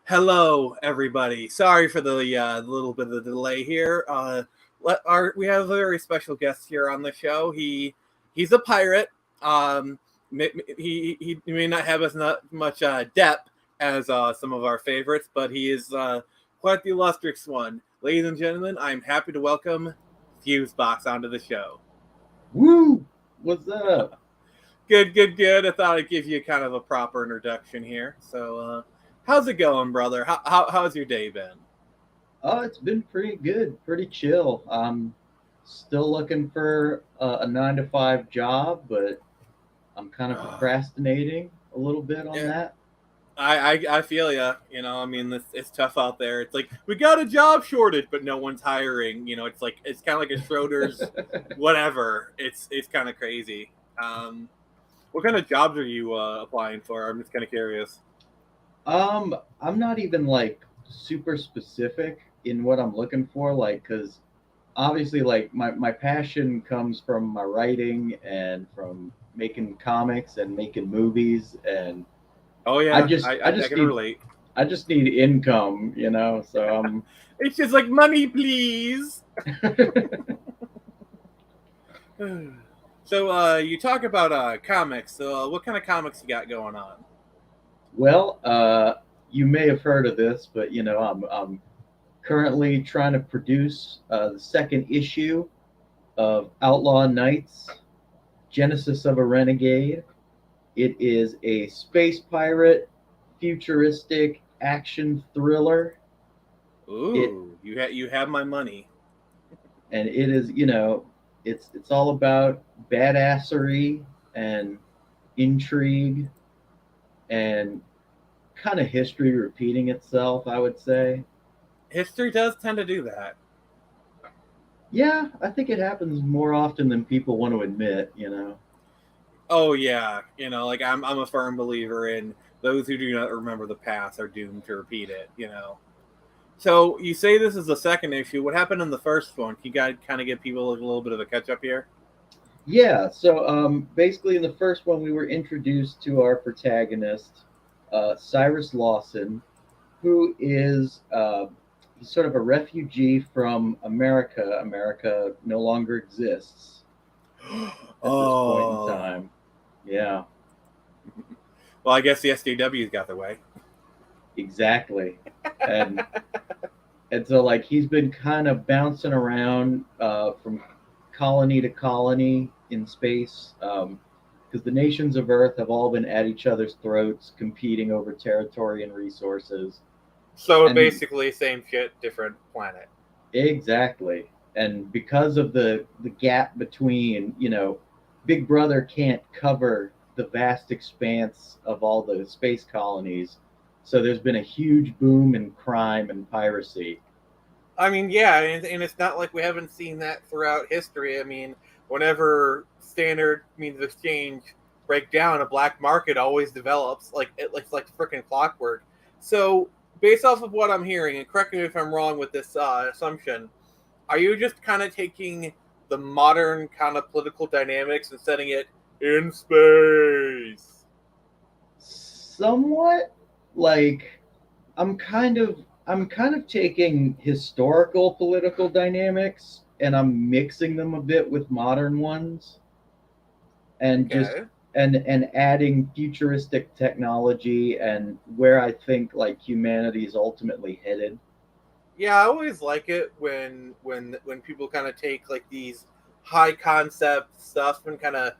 Hello, everybody. Sorry for the little bit of the delay here. We have a very special guest here on the show. He's a pirate. Um, he may not have as not much depth as some of our favorites, but he is quite the illustrious one. Ladies and gentlemen, I'm happy to welcome Fusebox onto the show. Woo! What's up? Good, good, good. I thought I'd give you kind of a proper introduction here. How's it going, brother? How's your day been? Oh, it's been pretty good, pretty chill. I'm still looking for a 9 to 5 job, but I'm kind of procrastinating a little bit on Yeah, that. I feel ya. I mean, it's tough out there. It's like we got a job shortage, but no one's hiring. It's kind of like a Schroeder's whatever. It's kind of crazy. What kind of jobs are you applying for? I'm just kind of curious. I'm not even like super specific in what I'm looking for, like, because obviously, like, my passion comes from my writing and from making comics and making movies, and Oh I yeah, just, I I I, I just can need relate. I just need income. So I'm It's just like money, please. So you talk about comics. So what kind of comics you got going on? well. You may have heard of this, but I'm currently trying to produce the second issue of Outlaw Knights: Genesis of a Renegade. It is a space pirate, futuristic action thriller. It You have my money. and it is, it's all about badassery and intrigue and kind of history repeating itself, I would say. History does tend to do that. Yeah, I think it happens more often than people want to admit. Oh yeah, like I'm a firm believer in those who do not remember the past are doomed to repeat it. So you say this is the second issue. What happened in the first one? Can you guys kind of give people a little bit of a catch up here? Yeah, so basically, in the first one, we were introduced to our protagonist, Cyrus Lawson, who is he's sort of a refugee from America. America no longer exists at this point in Oh, time. Yeah, well, I guess the SJW's got their way. exactly. And and so, like, he's been kind of bouncing around from colony to colony in space, because the nations of Earth have all been at each other's throats, competing over territory and resources. So And basically, same shit, different planet. exactly, and because of the gap between, Big Brother can't cover the vast expanse of all the space colonies, so there's been a huge boom in crime and piracy. I mean, yeah, and it's not like we haven't seen that throughout history. I mean, whenever standard means of exchange break down, a black market always develops it's like freaking clockwork. So, based off of what I'm hearing, and correct me if I'm wrong with this assumption, are you just kind of taking the modern kind of political dynamics and setting it in space? Somewhat, like, I'm kind of taking historical political dynamics and I'm mixing them a bit with modern ones, and just Okay. and adding futuristic technology and where I think, like, humanity is ultimately headed. Yeah, I always like it when people kind of take like these high concept stuff and kind of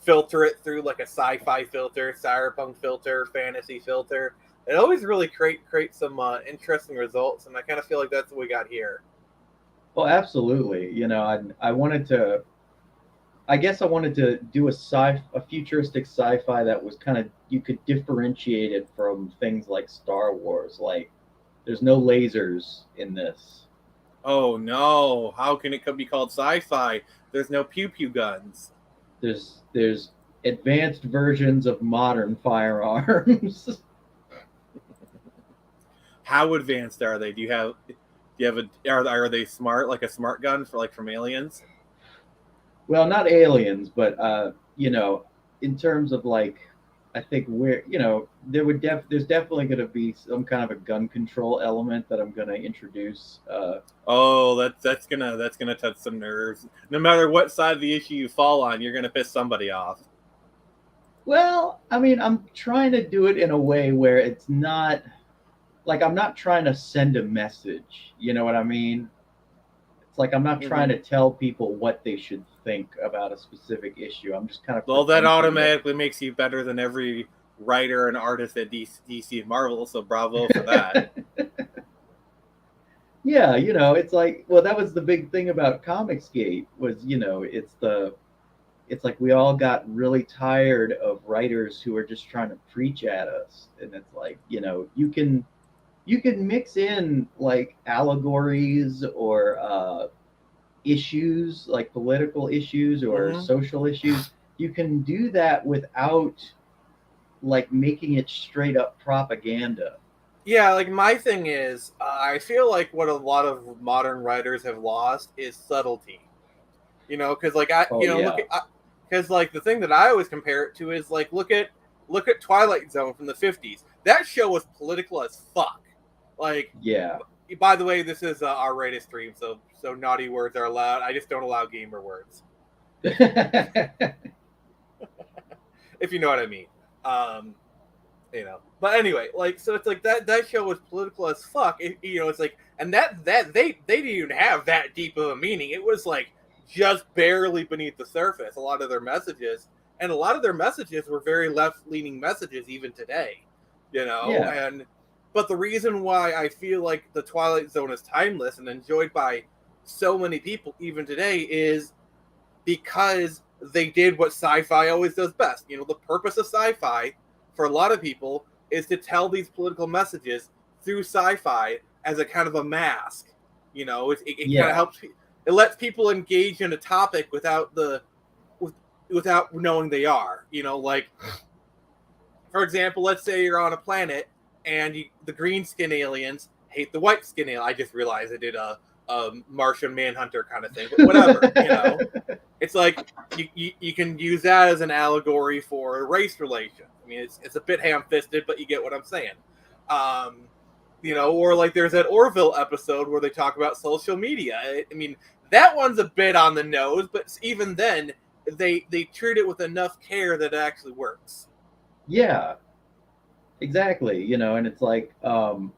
filter it through like a sci-fi filter, cyberpunk filter, fantasy filter. It always really create some interesting results, and I kind of feel like that's what we got here. Well, absolutely. I wanted to. I guess I wanted to do a futuristic sci-fi that was kind of, you could differentiate it from things like Star Wars. Like, there's no lasers in this. Oh no! How can it be called sci-fi? There's no pew pew guns. There's advanced versions of modern firearms. How advanced are they? Do you have are they smart like a smart gun for like from Aliens? Well, not aliens, but in terms of, like, I think we're, there's definitely going to be some kind of a gun control element that I'm going to introduce. Oh, that's gonna touch some nerves. No matter what side of the issue you fall on, you're gonna piss somebody off. Well, I mean, I'm trying to do it in a way where it's not like I'm not trying to send a message. You know what I mean? It's like I'm not trying Hmm. to tell people what they should think about a specific issue. I'm just kind of Well, that presenting it. automatically makes you better than every writer and artist at DC and Marvel. So bravo for that. Yeah, it's like, well, that was the big thing about Comicsgate was, it's like we all got really tired of writers who are just trying to preach at us, and it's like, you can mix in like allegories or issues, like political issues or Hmm. social issues. You can do that without like making it straight up propaganda. Yeah, like my thing is, I feel like what a lot of modern writers have lost is subtlety. Because like Oh look yeah, at because like the thing that I always compare it to is like look at Twilight Zone from the '50s. That show was political as fuck. Like, yeah. by the way, this is our rated stream, so naughty words are allowed. I just don't allow gamer words, if you know what I mean. Um, But anyway, like, so it's like that show was political as fuck. It's like, and that they didn't even have that deep of a meaning. It was like just barely beneath the surface. A lot of their messages, and a lot of their messages were very left leaning messages even today. Yeah, And but the reason why I feel like the Twilight Zone is timeless and enjoyed by so many people even today is because they did what sci-fi always does best. The purpose of sci-fi for a lot of people is to tell these political messages through sci-fi as a kind of a mask. It kind of yeah, helps. It lets people engage in a topic with, without knowing they are. Like, for example, let's say you're on a planet and the green skin aliens hate the white skin alien. I just realized I did a Martian Manhunter kind of thing, but whatever. It's like you can use that as an allegory for race relations. I mean, it's a bit ham-fisted, but you get what I'm saying. Um, or like there's that Orville episode where they talk about social media. I mean, that one's a bit on the nose, but even then, they treat it with enough care that it actually works. yeah, exactly. And it's like, and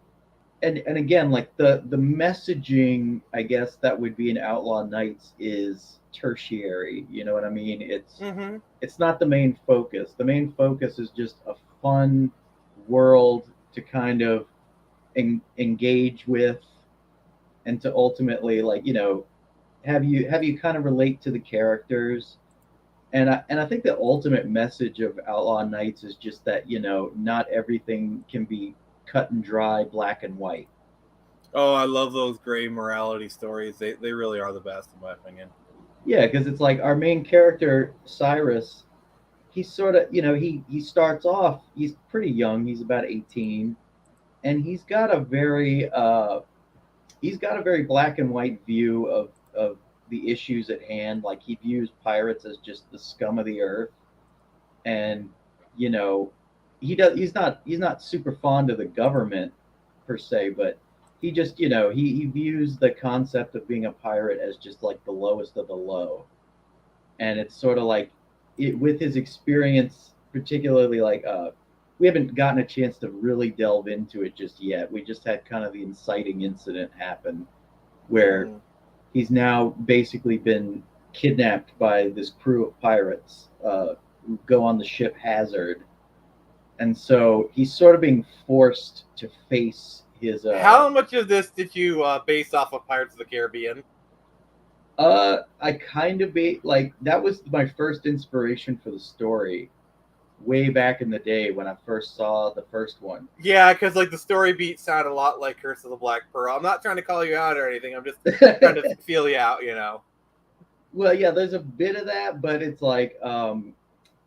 again, like the messaging, I guess that would be in Outlaw Nights is tertiary. You know what I mean? Mm-hmm. It's not the main focus. The main focus is just a fun world to kind of engage with, and to ultimately, like, have you kind of relate to the characters. And I think the ultimate message of Outlaw Nights is just that, not everything can be cut and dry, black and white. Oh, I love those gray morality stories. They really are the best, in my opinion. Yeah, because it's like our main character Cyrus. He's sort of, he starts off. He's pretty young. He's about 18, and he's got a very black and white view of the issues at hand. Like, he views pirates as just the scum of the earth, and you know he's not super fond of the government per se, but he just, he views the concept of being a pirate as just like the lowest of the low. And it's sort of like, with his experience, particularly, like, we haven't gotten a chance to really delve into it just yet. We just had kind of the inciting incident happen where Mm-hmm. he's now basically been kidnapped by this crew of pirates, who go on the ship Hazard, and so he's sort of being forced to face his. How much of this did you base off of Pirates of the Caribbean? I kind of like, that was my first inspiration for the story, way back in the day when I first saw the first one. Yeah, because like the story beats sound a lot like Curse of the Black Pearl. I'm not trying to call you out or anything. I'm just trying to feel you out. Well, yeah, there's a bit of that, but it's like,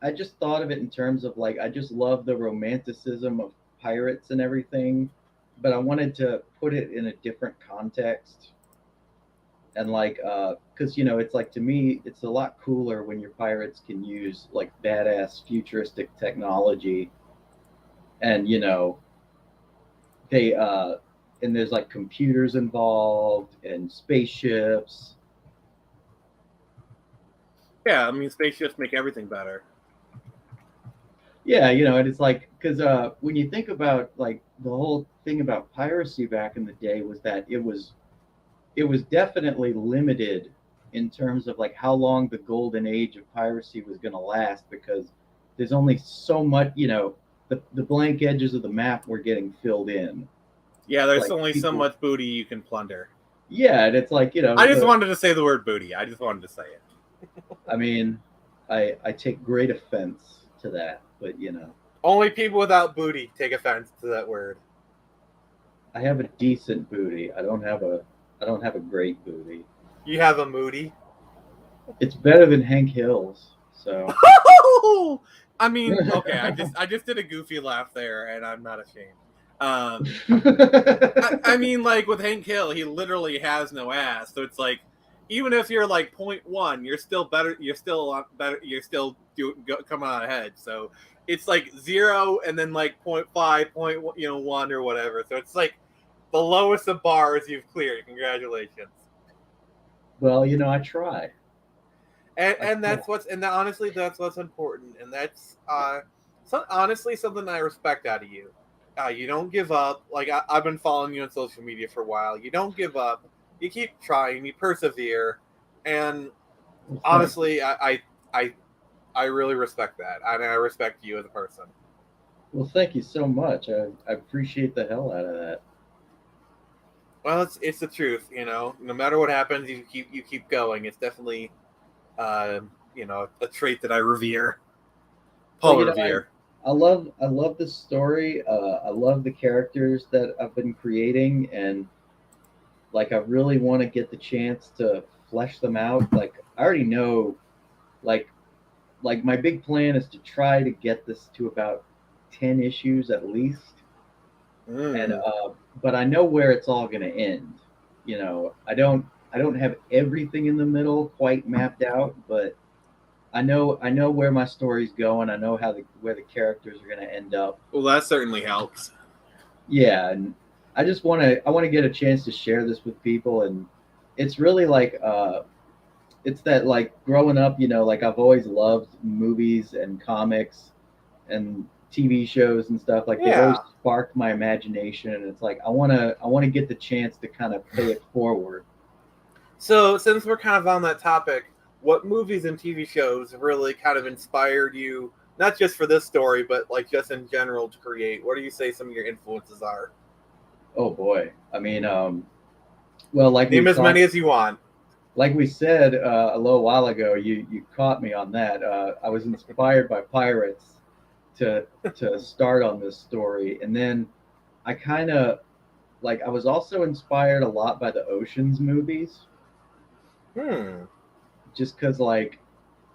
I just thought of it in terms of, like, I just love the romanticism of pirates and everything, but I wanted to put it in a different context. And like, because you know, it's like to me, it's a lot cooler when your pirates can use like badass futuristic technology, and you know, they and there's like computers involved and spaceships. Yeah, I mean, spaceships make everything better. Yeah, you know, and it's like because when you think about like the whole thing about piracy back in the day was that it was definitely limited in terms of like how long the golden age of piracy was going to last because there's only so much, you know, the blank edges of the map were getting filled in. Yeah, there's Like only so people, much booty you can plunder. yeah, and it's like, you know, I just wanted to say the word booty. I just wanted to say it. I mean, I take great offense to that, but you know, Only people without booty take offense to that word. I have a decent booty. I don't have a great booty. You have a moody. It's better than Hank Hill's. So I mean, okay, I just did a goofy laugh there, and I'm not ashamed. Um, I mean, like with Hank Hill, he literally has no ass, so it's like even if you're like point one, you're still better. You're still a lot better. You're still coming out ahead. So it's like zero, and then like point five, one or whatever. So it's like the lowest of bars you've cleared. Congratulations. well, you know, I try. I And try. honestly that's what's important, and that's honestly something I respect out of you. You don't give up. Like I've been following you on social media for a while. You don't give up. You keep trying. You persevere, and Well, thank you. honestly, I I really respect that, and I respect you as a person. Well, thank you so much. I appreciate the hell out of that. Well, it's the truth, No matter what happens, you keep going. It's definitely a trait that I revere. Well, Paul you know, I revere. I love this story. I love the characters that I've been creating, and like I really want to get the chance to flesh them out. Like I already know, like my big plan is to try to get this to about 10 issues at least, and Mm. but I know where it's all going to end. You know, I don't have everything in the middle quite mapped out, but I know where my story's going. I know where the characters are going to end up. Well, that certainly helps. Yeah, and I want to get a chance to share this with people, and it's really like it's that like growing up, you know, like I've always loved movies and comics and TV shows and stuff. Like they've always Yeah. sparked my imagination, and it's like I want to get the chance to kind of pay it forward. So, since we're kind of on that topic, what movies and TV shows really kind of inspired you, not just for this story, but like just in general to create? What do you say some of your influences are? Oh boy, I mean, well, Name as many as you want. like we said a little while ago, you caught me on that. I was inspired by pirates to start on this story, and then I kind of like I was also inspired a lot by the Ocean's movies, Hmm. just because like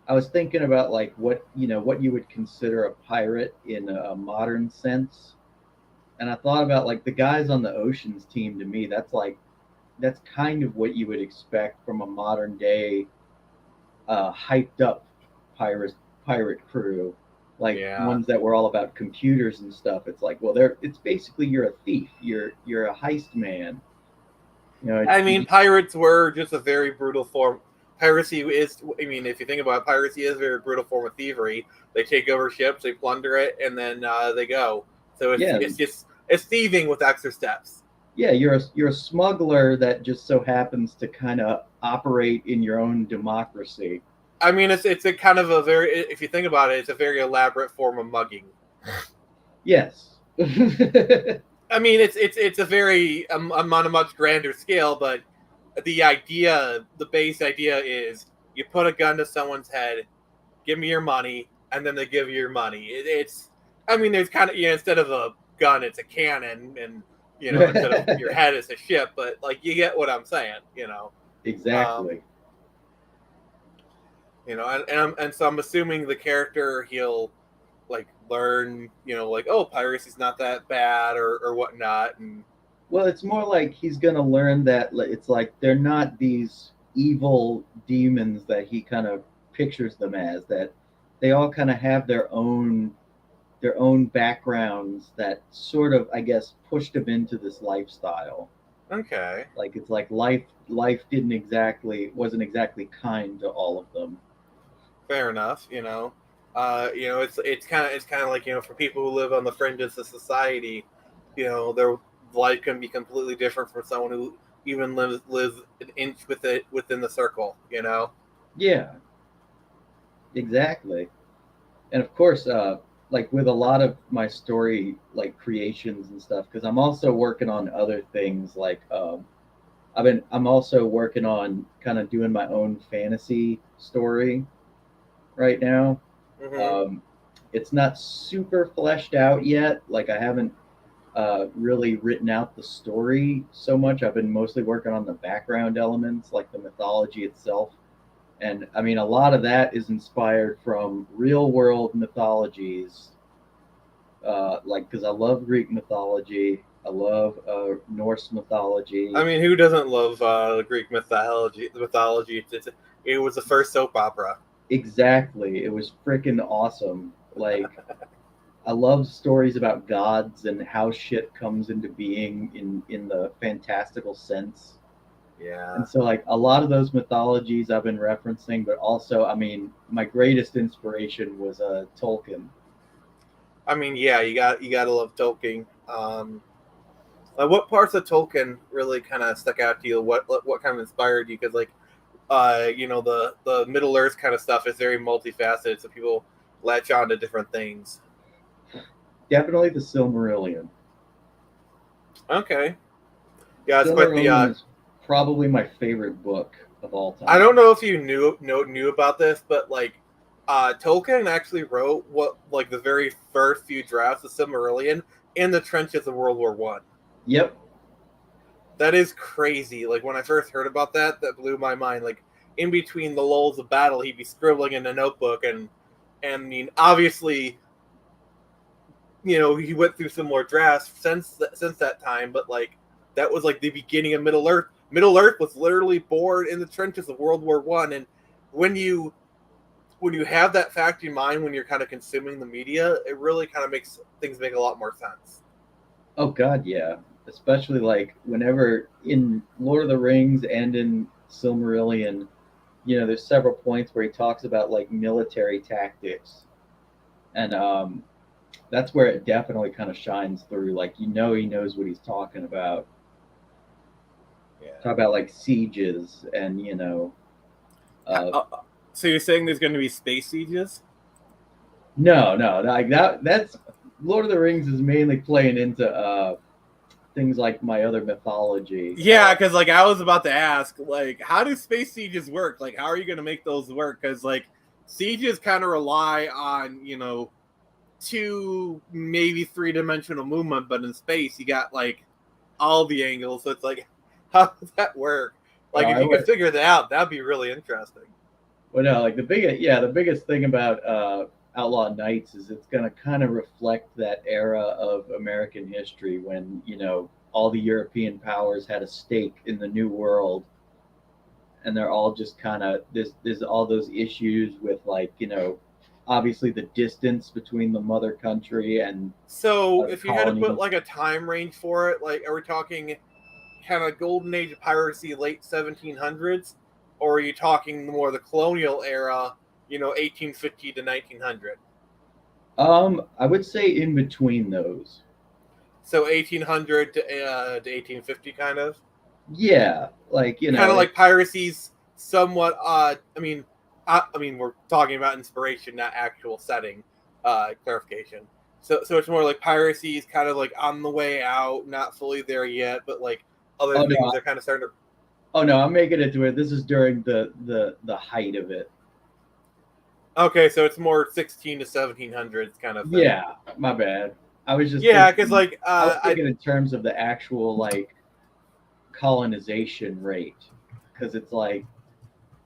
I was thinking about like what you would consider a pirate in a modern sense, and I thought about like the guys on the Ocean's team. To me, that's kind of what you would expect from a modern day hyped up pirate pirate crew, like Yeah. ones that were all about computers and stuff. It's like, well, it's basically you're a thief, you're a heist man. You know, I mean, pirates were just a very brutal form. Piracy is, I mean, if you think about it, piracy is a very brutal form of thievery. They take over ships, they plunder it, and then they go. So yeah, it's thieving with extra steps. yeah, you're a smuggler that just so happens to kind of operate in your own democracy. I mean, it's a kind of a very, if you think about it, it's a very elaborate form of mugging. Yes. I mean, it's a very on a much grander scale, but the base idea is you put a gun to someone's head, give me your money, and then they give you your money. I mean, there's kind of instead of a gun, it's a cannon, and instead of your head, it's a ship. But like, you get what I'm saying. Um, Exactly. and so I'm assuming the character he'll like learn, like, oh, piracy's not that bad or whatnot, and Well, it's more like he's going to learn that it's like they're not these evil demons that he kind of pictures them as, that they all kind of have their own backgrounds that sort of, I guess, pushed him into this lifestyle. Okay. Like it's like life wasn't exactly kind to all of them. Fair enough. It's kind of like for people who live on the fringes of society, their life can be completely different from someone who even lives an inch within the circle. Yeah, exactly. And of course, like with a lot of my story like creations and stuff, because I'm also working on other things like I'm also working on kind of doing my own fantasy story right now. Hmm. Um, it's not super fleshed out yet. Like I haven't really written out the story so much. I've been mostly working on the background elements, like the mythology itself. And I mean, a lot of that is inspired from real world mythologies. Like, because I love Greek mythology, I love Norse I mythology. mean, who doesn't love Greek mythology? The mythology. It was the first soap opera. Exactly. It was freaking awesome. Like, I love stories about gods and how shit comes into being in the fantastical sense. Yeah. And so, like, a lot of those mythologies I've been referencing, but also, I mean, my greatest inspiration was Tolkien. I mean, yeah. You got to love Tolkien. What parts of Tolkien really kind of stuck out to you? What kind of inspired you? Because the Middle Earth kind of stuff is very multifaceted, so people latch on to different things. Definitely the Silmarillion. Okay, yeah, it's quite the. Silmarillion is probably my favorite book of all I don't time. know if you knew about this, but Tolkien actually wrote what like the very first few drafts of Silmarillion in the trenches of World War One. Yep. That is crazy. Like when I first heard about that, that blew my mind. Like in between the lulls of battle, he'd be scribbling in a notebook, and I mean, obviously, he went through some more drafts since that time, but like that was like the beginning of Middle Earth. Middle Earth was literally born in the trenches of World War One, and when you when you have that fact in mind when you're kind of consuming the media, it really kind of makes things make a lot more sense. Oh God, yeah. Especially like whenever in Lord of the Rings and in Silmarillion, there's several points where he talks about like military tactics, and that's where it definitely kind of shines through. Like he knows what he's talking about. Yeah. Talk about like sieges and uh, Uh, so you're saying there's going to be space sieges? no, like that's Lord of the Rings is mainly playing into things like my other mythology. Yeah, because like I was about to ask, like, how do space sieges work? Like, how are you going to make those work? Because like sieges kind of rely on two maybe three-dimensional movement, but in space you got like all the angles. So it's like, how does that work? Like, if I you could went figure that out, that'd be really interesting. Well, no, like the biggest thing about Outlaw Nights is it's going to kind of reflect that era of American history when all the European powers had a stake in the New World, and they're all just kind of there's all those issues with like obviously the distance between the mother country and So, the if you had to put colonies. like a time range for it, like, are we talking kind of golden age of piracy, late 1700s, or are you talking more the colonial era, 1850 to 1900? I would say in between those. So 1800 to 1850, kind of. Yeah, like Kind of like piracy's somewhat. I mean, we're talking about inspiration, not actual setting. Clarification. So it's more like piracy is kind of like on the way out, not fully there yet, but like other oh things no, are kind of starting to. oh no, I'm making it to it. This is during the height of it. Okay, so it's more 16 to 1700s kind of thing. Yeah, my bad. I was just Yeah, because thinking. like I was I thinking in terms of the actual like colonization rate, because it's like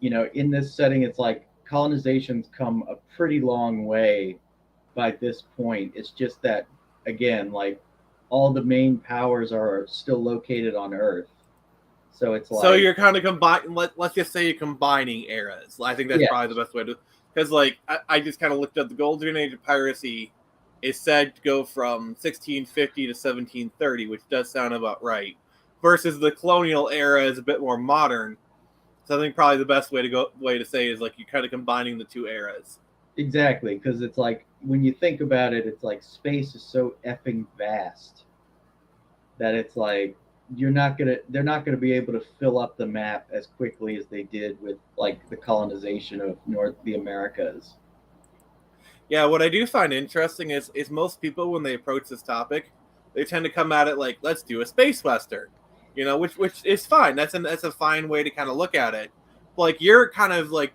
in this setting, it's like colonization's come a pretty long way by this point. It's just that again, like all the main powers are still located on Earth. So it's So like, you're kind of combining. Let's just say you're combining eras. I think that's yeah, probably the best way to, because like I just kind of looked up the golden age of piracy is said to go from 1650 to 1730, which does sound about right. Versus the colonial era is a bit more modern. So I think probably the best way to say is like you're kind of combining the two eras. exactly. Because it's like, when you think about it, it's like space is so effing vast that it's like they're not gonna be able to fill up the map as quickly as they did with like the colonization of the Americas. Yeah, what I do find interesting is most people when they approach this topic, they tend to come at it like let's do a space western, which is fine. That's a fine way to kind of look at it. Like you're kind of like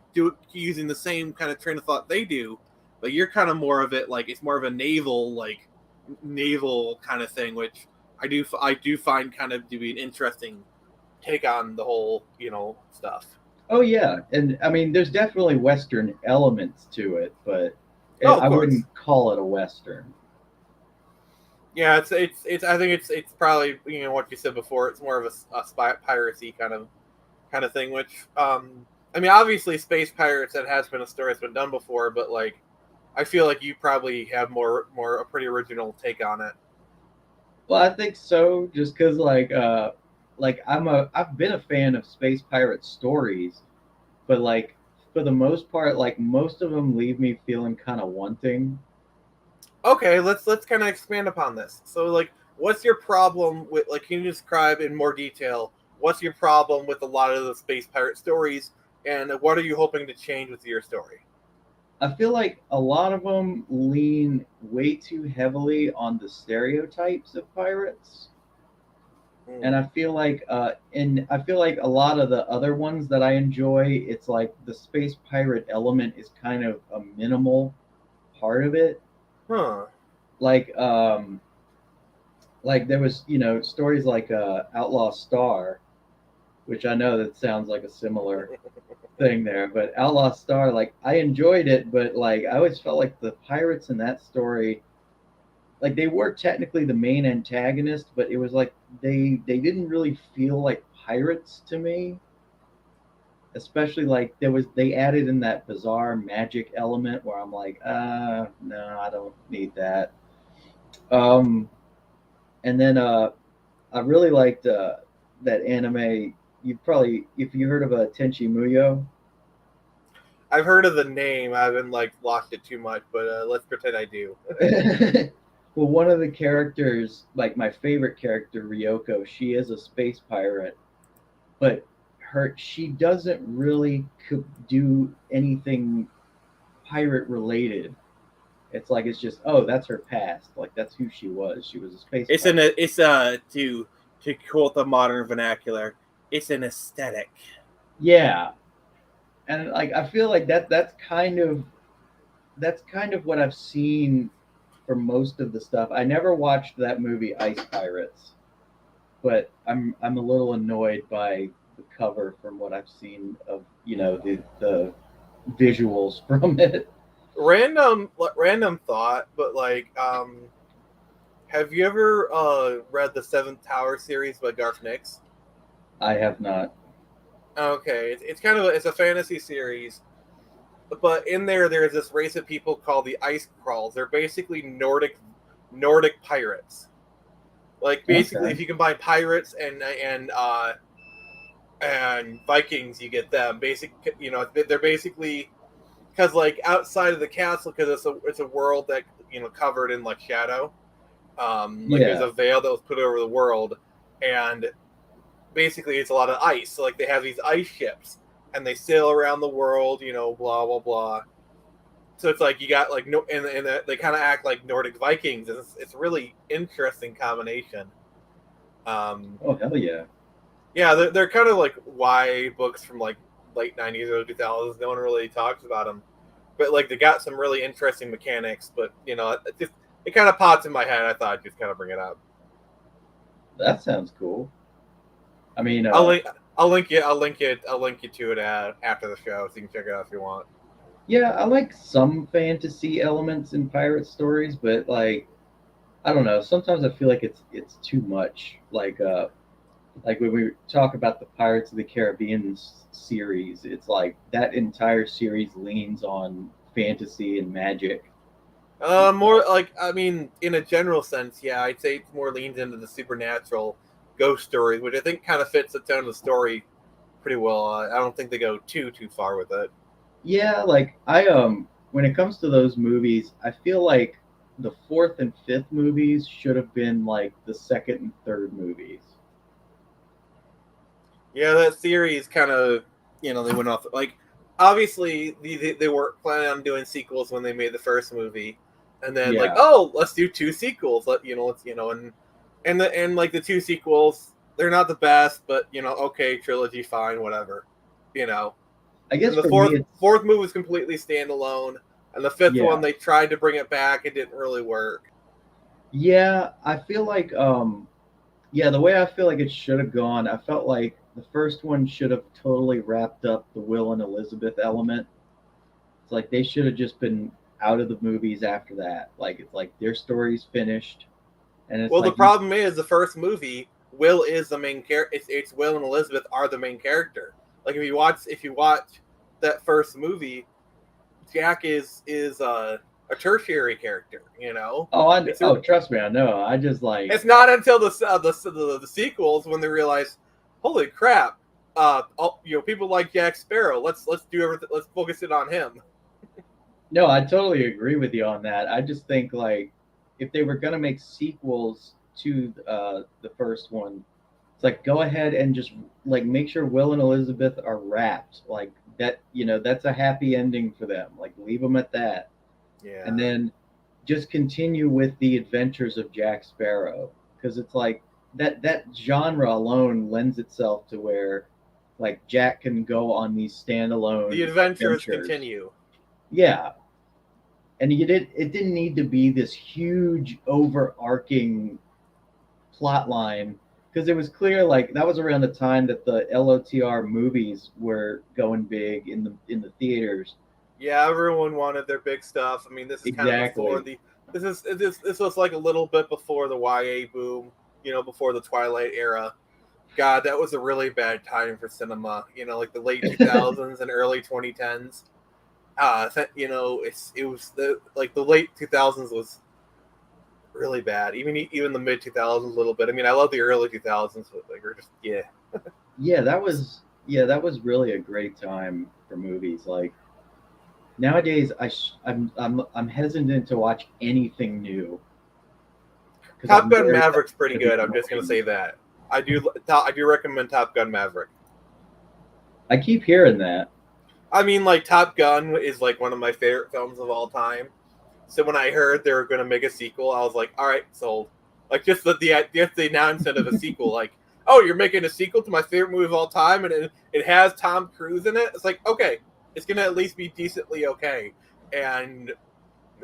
using the same kind of train of thought they do, but you're kind of more of it like it's more of a naval kind of thing, which I do find kind of to be an interesting take on the whole stuff. Oh yeah, and I mean, there's definitely Western elements to it, but Oh, of I course. wouldn't call it a Western. Yeah, it's. I think it's probably what you said before. It's more of a spy piracy kind of thing. Which I mean, obviously, space pirates that has been a story that's been done before, but like, I feel like you probably have more a pretty original take on it. Well, I think so, just because like I've been a fan of space pirate stories, but like for the most part, like most of them leave me feeling kind of wanting. Okay, let's kind of expand upon this. So, like, what's your problem with like? Can you describe in more detail what's your problem with a lot of the space pirate stories, and what are you hoping to change with your story? I feel like a lot of them lean way too heavily on the stereotypes of pirates, and Hmm. I feel like a lot of the other ones that I enjoy, it's like the space pirate element is kind of a minimal part of it. Huh. Like like there was stories like Outlaw Star, which I know that sounds like a similar thing there, but Outlaw Star, like I enjoyed it, but like I always felt like the pirates in that story, like they were technically the main antagonist, but it was like they didn't really feel like pirates to me. Especially like they added in that bizarre magic element where I'm like, no, I don't need that. Um, and then I really liked that anime. You probably, if you heard of Tenchi Muyo. I've heard of the name. I haven't like watched it too much, but let's pretend I do. Well, one of the characters, like my favorite character, Ryoko, she is a space pirate, but she doesn't really do anything pirate related. It's like it's just, oh, that's her past. Like that's who she was. She was a space pirate. It's to quote the modern vernacular, it's an aesthetic. Yeah, and like I feel like that's kind of what I've seen for most of the stuff. I never watched that movie Ice Pirates, but I'm a little annoyed by the cover from what I've seen of the visuals from it. Random thought, but like have you ever read the Seventh Tower series by Garth Nix? I have not. Okay, it's kind of it's a fantasy series, but in there's this race of people called the Ice Crawls. They're basically Nordic pirates. Like basically, Okay. if you combine pirates and Vikings, you get them. They're basically because like outside of the castle, because it's a world that covered in like shadow. Like there's Yeah. a veil that was put over the world, and basically it's a lot of ice. So like they have these ice ships, and they sail around the world. Blah blah blah. So it's like you got like no, and they kind of act like Nordic Vikings. And it's a really interesting combination. Um, Oh hell yeah. yeah, they're kind of like Y books from like late '90s or 2000s. No one really talks about them, but like they got some really interesting mechanics. But it kind of pops in my head. I thought I'd just kind of bring it up. That sounds cool. I mean, I'll link. I'll link you to it after the show, so you can check it out if you want. yeah, I like some fantasy elements in pirate stories, but like I don't know. Sometimes I feel like it's too much. Like when we talk about the Pirates of the Caribbean series, it's like that entire series leans on fantasy and magic. More like, I mean, in a general sense, yeah, I'd say it's more leans into the supernatural ghost stories, which I think kind of fits the tone of the story pretty well. I don't think they go too far with it. Yeah, like I when it comes to those movies, I feel like the fourth and fifth movies should have been like the second and third movies. Yeah, that series kind of, they went off. Like, obviously, they weren't planning on doing sequels when they made the first movie, and then like, Yeah, oh, let's do two sequels. And like the two sequels, they're not the best, but okay, trilogy, fine, whatever, you know. I guess And the for me fourth it's fourth movie was completely standalone, and the fifth yeah. one they tried to bring it back, it didn't really work. Yeah, I feel like yeah, the way I feel like it should have gone, I felt like the first one should have totally wrapped up the Will and Elizabeth element. It's like they should have just been out of the movies after that. Like it's like their story's finished, and it's Well, the like you, problem is the first movie, Will is the main character. It's Will and Elizabeth are the main character. Like if you watch that first movie, Jack is a tertiary character. It's oh trust me, I know. I just like it's not until the sequels when they realize, holy crap, people like Jack Sparrow. Let's do everything. Let's focus it on him. no, I totally agree with you on that. I just think like if they were gonna make sequels to the first one, it's like go ahead and just like make sure Will and Elizabeth are wrapped like that. That's a happy ending for them. Like leave them at that, and Yeah. then just continue with the adventures of Jack Sparrow because it's like that genre alone lends itself to where like Jack can go on these The standalone adventures adventures. continue. Yeah, and it didn't need to be this huge overarching plot line because it was clear like that was around the time that the LOTR movies were going big in the theaters. Yeah, everyone wanted their big stuff. I mean, this is kind of before Exactly. the this was like a little bit before the YA boom, before the Twilight era. God, that was a really bad time for cinema. Like the late 2000s and early 2010s. It was the late 2000s was really bad. Even the mid 2000s a little bit. I mean, I love the early 2000s, but like, we're just yeah. Yeah, that was really a great time for movies. Like nowadays, I'm hesitant to watch anything new because Top I'm Gun worried that Maverick's it's pretty going to be good. I'm just gonna boring. say that. I do recommend Top Gun Maverick. I keep hearing that. I mean, like Top Gun is like one of my favorite films of all time. So when I heard they were going to make a sequel, I was like, all right, sold. Like just the announcement of a sequel, like, oh, you're making a sequel to my favorite movie of all time, and it has Tom Cruise in it. It's like, okay, it's going to at least be decently okay, and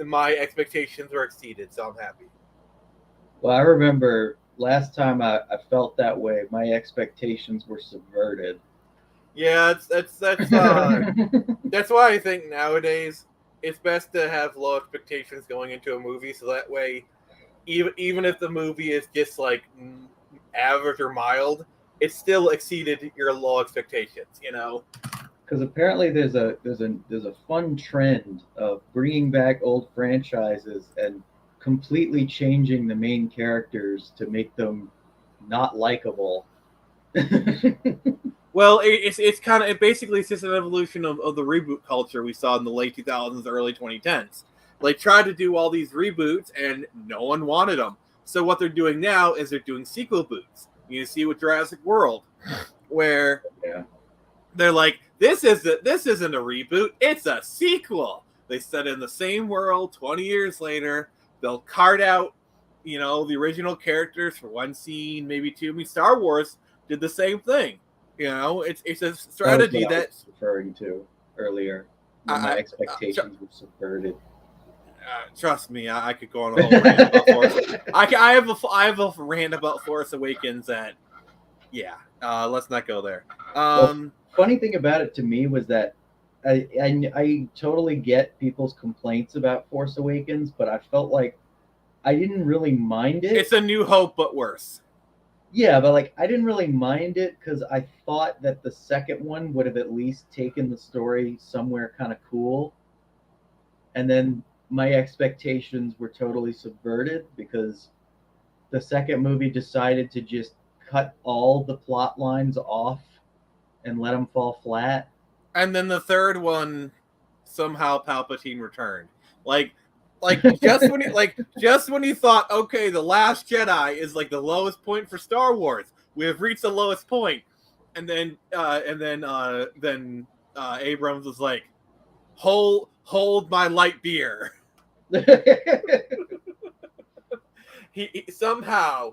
my expectations were exceeded, so I'm happy. Well, I remember last time I felt that way. My expectations were subverted. Yeah, it's that's why I think nowadays it's best to have low expectations going into a movie, so that way even if the movie is just like average or mild, it still exceeded your low expectations. Because apparently there's a fun trend of bringing back old franchises and completely changing the main characters to make them not likable. Well, it's kind of it basically is just an evolution of the reboot culture we saw in the late 2000s, early 2010s. They tried to do all these reboots and no one wanted them. So what they're doing now is they're doing sequel boots. You see with Jurassic World, where Yeah. they're like, this isn't a reboot, it's a sequel. They set in the same world 20 years later. They'll cart out, the original characters for one scene, maybe two. I mean, Star Wars did the same thing. It's a That was what strategy I was that referring to earlier when my I, expectations were subverted. trust me, I could go on a whole rant about Force. I have a rant about Force Awakens that, yeah, let's not go there. Well, Um, funny thing about it to me was that I totally get people's complaints about Force Awakens, but I felt like I didn't really mind it. It's A New Hope, but worse. Yeah, but like I didn't really mind it because I thought that the second one would have at least taken the story somewhere kind of cool, and then my expectations were totally subverted because the second movie decided to just cut all the plot lines off and let them fall flat. And then the third one, somehow Palpatine returned. Like, just when you thought, okay, the Last Jedi is like the lowest point for Star Wars. We have reached the lowest point, and then Abrams was like, hold my light beer. He somehow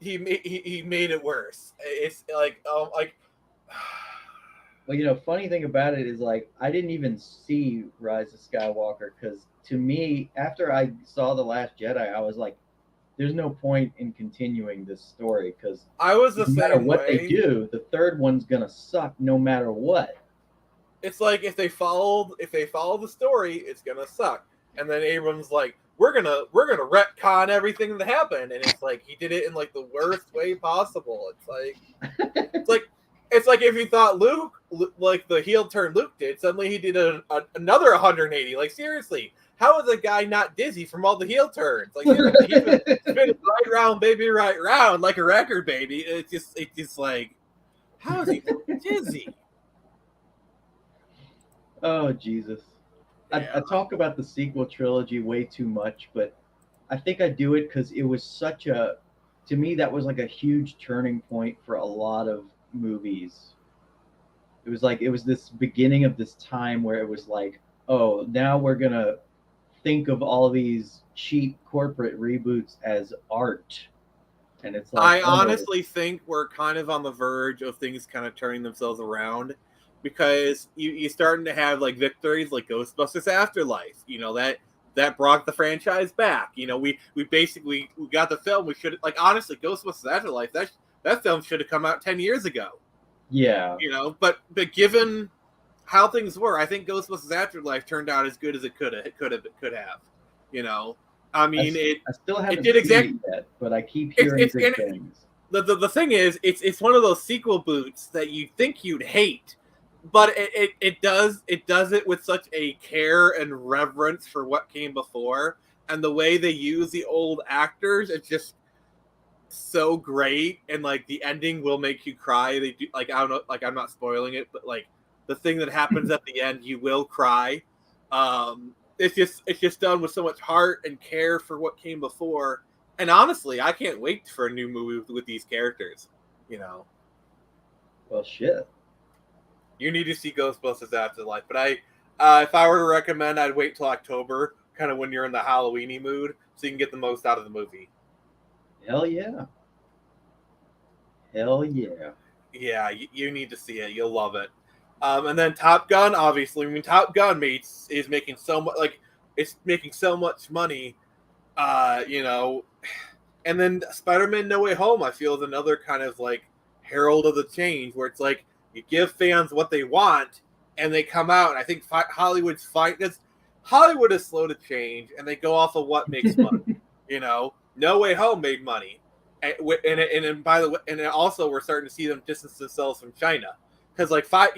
he made it worse. It's like Well, you know, funny thing about it is like I didn't even see Rise of Skywalker because to me, after I saw The Last Jedi, I was like, there's no point in continuing this story because I was no the matter same what they way. do, the third one's gonna suck no matter what. It's like if they follow the story, it's gonna suck. And then Abrams like, we're gonna retcon everything that happened, and it's like he did it in like the worst way possible. It's like it's like if you thought Luke, like the heel turn Luke did, suddenly he did another 180. Like seriously, how is a guy not dizzy from all the heel turns? Like seriously, he's been spinning right round, baby, right round like a record, baby. It's just like, how is he dizzy? Oh Jesus. I Yeah. talk about the sequel trilogy way too much, but I think I do it because it was such a, to me, that was like a huge turning point for a lot of movies. It was like, it was this beginning of this time where it was like, oh, now we're going to think of all these cheap corporate reboots as art. And it's like, I oh, honestly think we're kind of on the verge of things kind of turning themselves around because you're starting to have like victories like Ghostbusters Afterlife. You know that brought the franchise back. You know we basically we got the film. We should like honestly Ghostbusters Afterlife that film should have come out 10 years ago. yeah. You know, but given how things were, I think Ghostbusters Afterlife turned out as good as it could have. You know, I I, mean I still it haven't did seen exact. it yet, but I keep hearing It's good and things. the thing is, it's one of those sequel boots that you think you'd hate, but it does it with such a care and reverence for what came before, and the way they use the old actors, it's just so great, and like the ending will make you cry. They do like I don't know, like I'm not spoiling it, but like the thing that happens at the end, you will cry. It's just done with so much heart and care for what came before. And honestly, I can't wait for a new movie with these characters. You know, Well, shit. you need to see Ghostbusters Afterlife. But if I were to recommend, I'd wait till October, kind of when you're in the Halloweeny mood, so you can get the most out of the movie. Hell yeah. Hell yeah. Yeah, you need to see it. You'll love it. And then Top Gun, obviously. I mean, Top Gun is making so much like it's making so much money. You know, and then Spider-Man: No Way Home, I feel, is another kind of like herald of the change, where it's like you give fans what they want, and they come out. And I think Hollywood's fight because Hollywood is slow to change, and they go off of what makes money. You know, No Way Home made money, and by the way, and also we're starting to see them distance themselves from China because like 5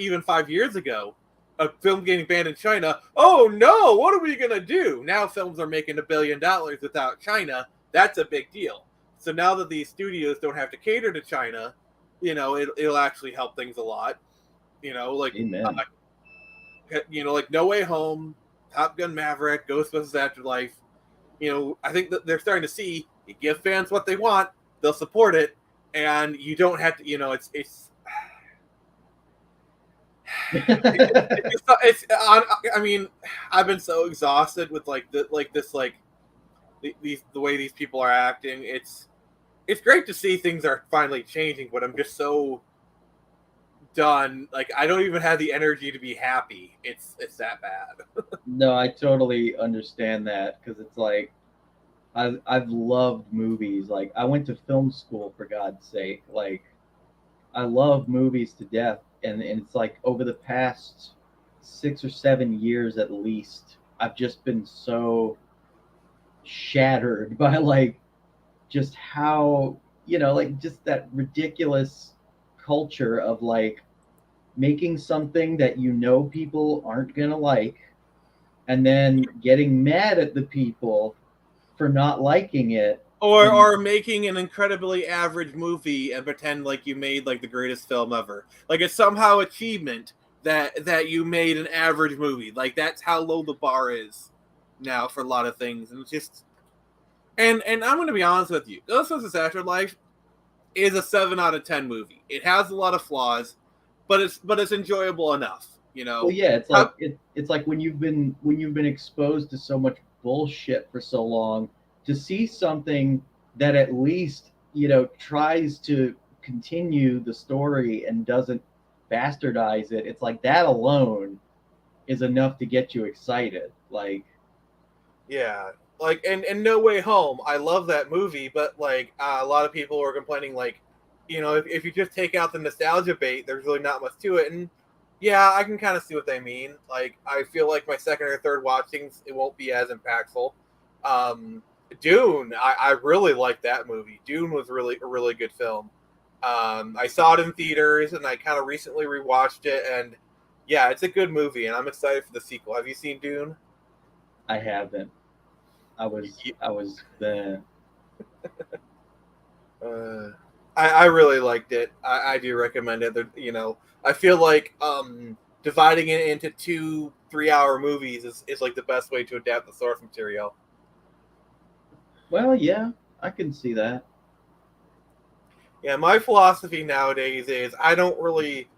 years ago, a film getting banned in China. Oh no, what are we gonna do? Now films are making $1 billion without China. That's a big deal. So now that these studios don't have to cater to China, you know, it'll actually help things a lot. You know, Amen. like No Way Home, Top Gun Maverick, Ghostbusters Afterlife. You know, I think that they're starting to see you give fans what they want, they'll support it, and you don't have to. You know, I mean, I've been so exhausted with like the way these people are acting. It's great to see things are finally changing, but I'm just so done. Like I don't even have the energy to be happy. It's that bad. No, I totally understand that because it's like I've loved movies. Like I went to film school for God's sake. Like I love movies to death, and it's like over the past 6 or 7 years at least, I've just been so shattered by like just how, like just that ridiculous culture of like making something that people aren't gonna like, and then getting mad at the people for not liking it. And Or making an incredibly average movie and pretend like you made like the greatest film ever. Like it's somehow achievement that you made an average movie. Like that's how low the bar is now for a lot of things. And it's just and I'm gonna be honest with you. Ghostbusters Afterlife is a 7 out of 10 movie. It has a lot of flaws, but it's enjoyable enough, you well, know. yeah, it's like when you've been exposed to so much bullshit for so long, to see something that at least tries to continue the story and doesn't bastardize it. It's like that alone is enough to get you excited. Like, Yeah, like and No Way Home, I love that movie, but like a lot of people are complaining, like, if you just take out the nostalgia bait, there's really not much to it. And yeah, I can kind of see what they mean. Like, I feel like my second or third watchings, it won't be as impactful. Um, Dune, I really liked that movie. Dune was really a really good film. I saw it in theaters, and I kind of recently rewatched it, and yeah, it's a good movie, and I'm excited for the sequel. Have you seen Dune? I haven't. I was the Uh, I really liked it. I do recommend it. I feel like dividing it into 2 3 hour movies is like the best way to adapt the source material. well, yeah, I can see that. Yeah, my philosophy nowadays is I don't really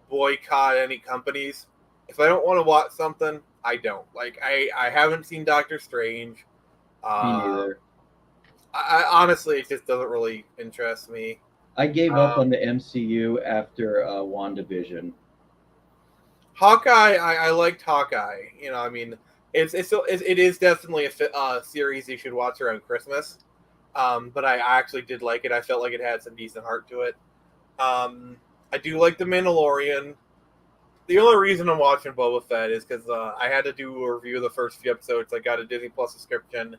boycott any companies. If I don't want to watch something, I don't. Like I haven't seen Doctor Strange. Me Uh, neither. honestly, it just doesn't really interest me. I gave up Um, on the MCU after WandaVision. Hawkeye, I liked Hawkeye. I mean, it is definitely a series you should watch around Christmas. But I actually did like it. I felt like it had some decent heart to it. I do like The Mandalorian. The only reason I'm watching Boba Fett is because I had to do a review of the first few episodes. I got a Disney Plus subscription,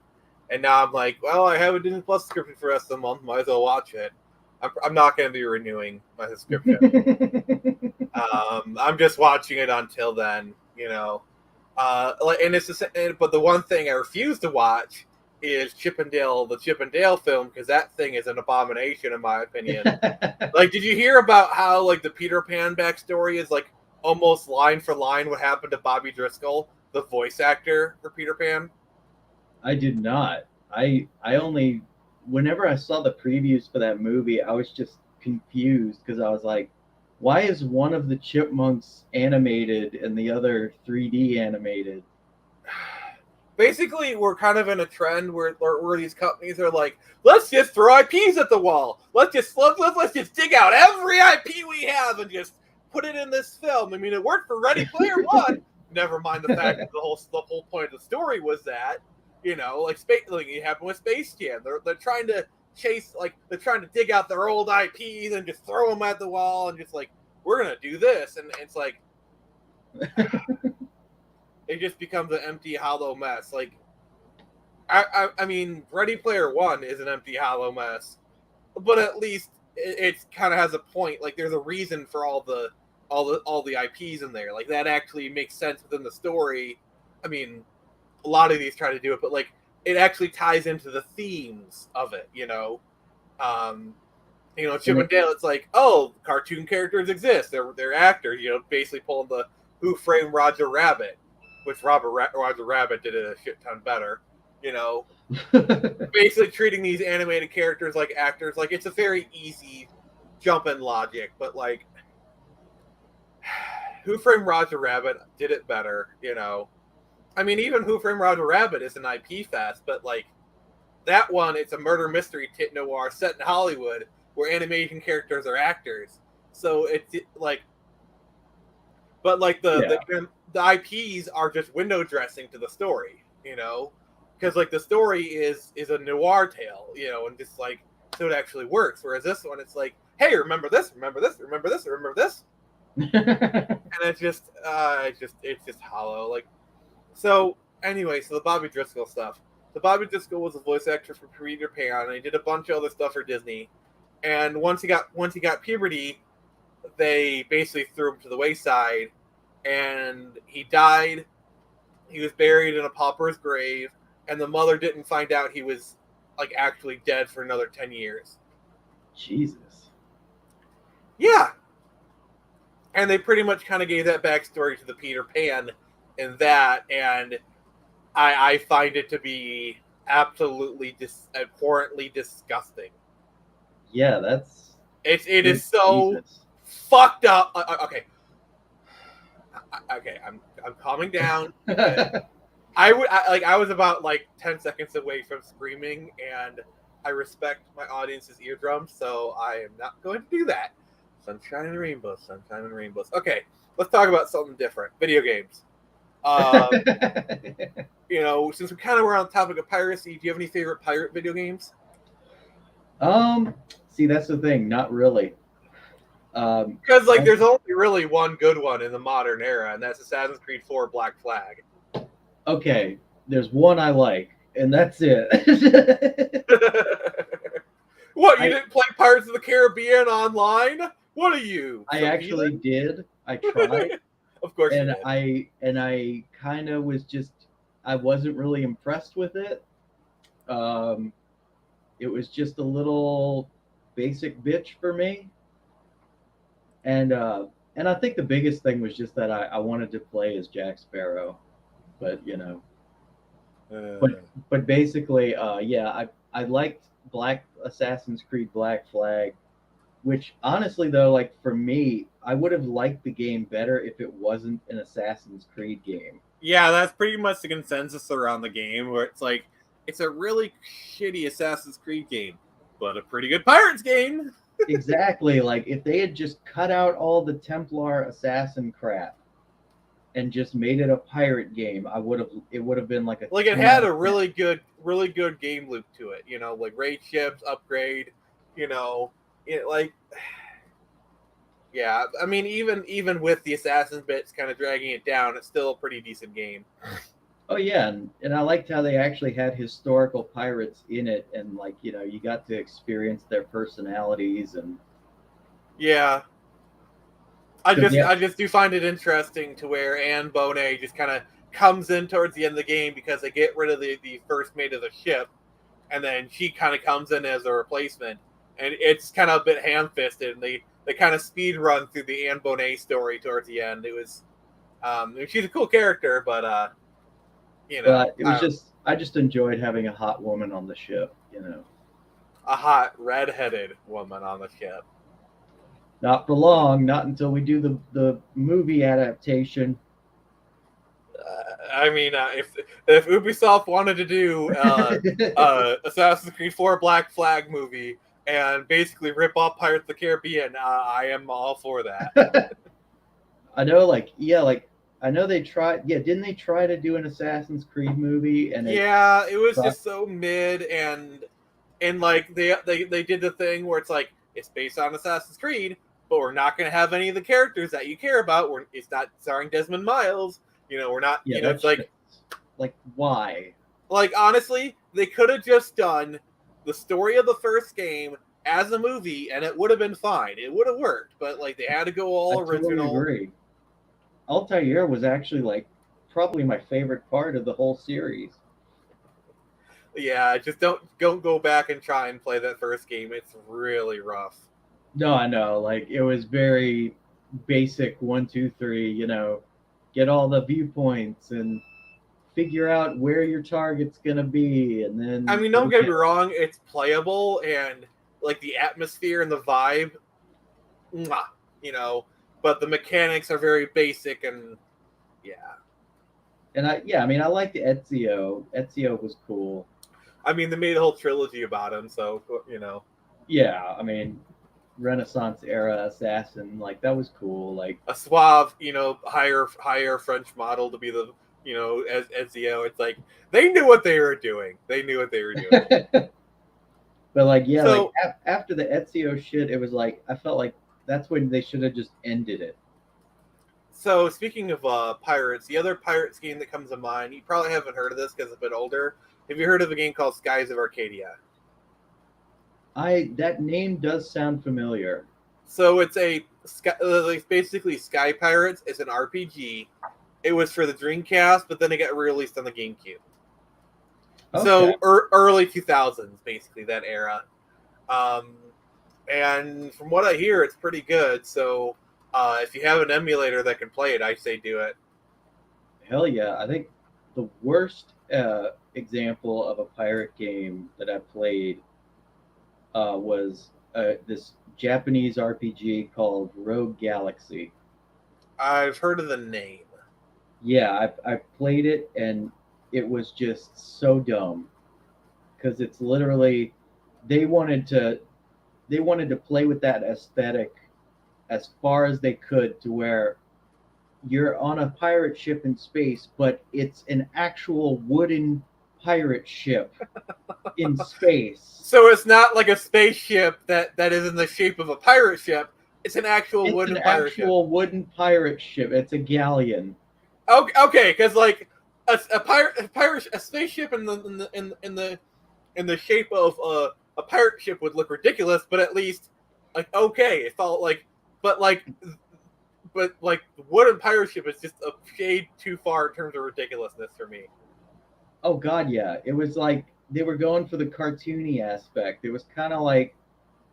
and now I'm like, well, I have a Disney Plus subscription for the rest of the month. Might as well watch it. I'm not going to be renewing my subscription. I'm just watching it until then, and but the one thing I refuse to watch is the Chip and Dale film, because that thing is an abomination in my opinion. Like, did you hear about how like the Peter Pan backstory is like almost line for line what happened to Bobby Driscoll, the voice actor for Peter Pan? I did not. I only whenever I saw the previews for that movie, I was just confused because I was like, why is one of the chipmunks animated and the other 3D animated? Basically, we're kind of in a trend where these companies are like, let's just throw IPs at the wall. Let's just dig out every IP we have and just put it in this film. I mean, it worked for Ready Player One. Never mind the fact that the whole point of the story was that, like it happened with Space Jam. They're trying to they're trying to dig out their old IPs and just throw them at the wall and just like, we're gonna do this, and it's like it just becomes an empty, hollow mess. Like, I mean, Ready Player One is an empty, hollow mess, but at least it kind of has a point. Like, there's a reason for all the IPs in there. Like, that actually makes sense within the story. I mean, a lot of these try to do it, but like, it actually ties into the themes of it. Um, And Chip and Dale. It's like, oh, cartoon characters exist. They're actors. Basically pulling the Who Framed Roger Rabbit, which Roger Rabbit did it a shit ton better. Basically treating these animated characters like actors. Like, it's a very easy jump in logic, but like, Who Framed Roger Rabbit did it better. I mean, even Who Framed Roger Rabbit is an IP fest, but like that one, it's a murder mystery tit noir set in Hollywood where animation characters are actors. So it's like, but like yeah, the IPs are just window dressing to the story. Because like the story is a noir tale, and just like, so it actually works. Whereas this one, it's like, hey, remember this, remember this, remember this, remember this, and it's just hollow. Like, so anyway, so the Bobby Driscoll stuff. So Bobby Driscoll was a voice actor for Peter Pan, and he did a bunch of other stuff for Disney. And once he got puberty, they basically threw him to the wayside, and he died. He was buried in a pauper's grave, and the mother didn't find out he was like actually dead for another 10 years. Jesus. Yeah. And they pretty much kind of gave that backstory to the Peter Pan in that, and I find it to be absolutely abhorrently disgusting. Yeah, that's It is so Jesus. fucked up. Okay, I'm calming down. I was about like 10 seconds away from screaming, and I respect my audience's eardrums, so I am not going to do that. Sunshine and rainbows, sunshine and rainbows. Okay, let's talk about something different. Video games. Since we kind of were on the topic of piracy, do you have any favorite pirate video games? See, that's the thing. Not really. Because there's only really one good one in the modern era, and that's Assassin's Creed 4 Black Flag. Okay, there's one I like, and that's it. What, you didn't play Pirates of the Caribbean online? What are you? I actually did. I tried. Of course and you did. I kind of was just, I wasn't really impressed with it. It was just a little basic bitch for me. And I think the biggest thing was just that I wanted to play as Jack Sparrow, but but basically, yeah, I liked Assassin's Creed Black Flag, which honestly though, like for me, I would have liked the game better if it wasn't an Assassin's Creed game. Yeah, that's pretty much the consensus around the game, where it's like it's a really shitty Assassin's Creed game, but a pretty good Pirates game. Exactly. Like if they had just cut out all the Templar assassin crap and just made it a pirate game, it would have been like it had a really good game loop to it, like raid ships, upgrade, yeah, I mean even with the assassin bits kind of dragging it down, it's still a pretty decent game. Oh yeah, and I liked how they actually had historical pirates in it, and you got to experience their personalities and. Yeah, I just do find it interesting to where Anne Bonnet just kind of comes in towards the end of the game because they get rid of the first mate of the ship, and then she kind of comes in as a replacement, and it's kind of a bit ham-fisted, and they kind of speed run through the Anne Bonnet story towards the end. It was, she's a cool character, but. But it was I just enjoyed having a hot woman on the ship, A hot red-headed woman on the ship. Not for long, not until we do the movie adaptation. If Ubisoft wanted to do Assassin's Creed 4 Black Flag movie and basically rip off Pirates of the Caribbean, I am all for that. I know, I know they tried. Yeah, didn't they try to do an Assassin's Creed movie? And it was just so mid, and they did the thing where it's like it's based on Assassin's Creed, but we're not going to have any of the characters that you care about. It's not starring Desmond Miles. We're not. Yeah, it's like why? Like honestly, they could have just done the story of the first game as a movie, and it would have been fine. It would have worked, but they had to go all original. Totally agree. Altair was actually probably my favorite part of the whole series. Yeah, just don't go back and try and play that first game. It's really rough. No, I know. It was very basic 1, 2, 3, get all the viewpoints and figure out where your target's gonna be, and then don't get me wrong, it's playable and the atmosphere and the vibe, but the mechanics are very basic, and yeah. And I like the Ezio. Ezio was cool. They made a whole trilogy about him, so Yeah, Renaissance era assassin, that was cool. A suave, higher French model to be the, as Ezio. It's they knew what they were doing. But after the Ezio shit, it was I felt that's when they should have just ended it. So speaking of pirates, the other pirates game that comes to mind, you probably haven't heard of this because it's a bit older, Have you heard of a game called Skies of Arcadia? That name does sound familiar. So it's basically Sky Pirates. It's an RPG. It was for the Dreamcast, but then it got released on the GameCube. Okay. So early 2000s, basically that era. Um, and from what I hear, it's pretty good. So if you have an emulator that can play it, I say do it. Hell yeah. I think the worst example of a pirate game that I played was this Japanese RPG called Rogue Galaxy. I've heard of the name. Yeah, I've played it and it was just so dumb because it's literally they wanted to they wanted to play with that aesthetic as far as they could to where you're on a pirate ship in space, but it's an actual wooden pirate ship in space. So it's not like a spaceship that is in the shape of a pirate ship. It's an actual It's an wooden pirate ship. actual wooden pirate ship. It's a galleon. Okay, because like a spaceship in the shape of a pirate ship would look ridiculous, but at least like okay, it felt like, but like, but like the wooden pirate ship is just a shade too far in terms of ridiculousness for me. Oh God, yeah. It was like they were going for the cartoony aspect. It was kind of like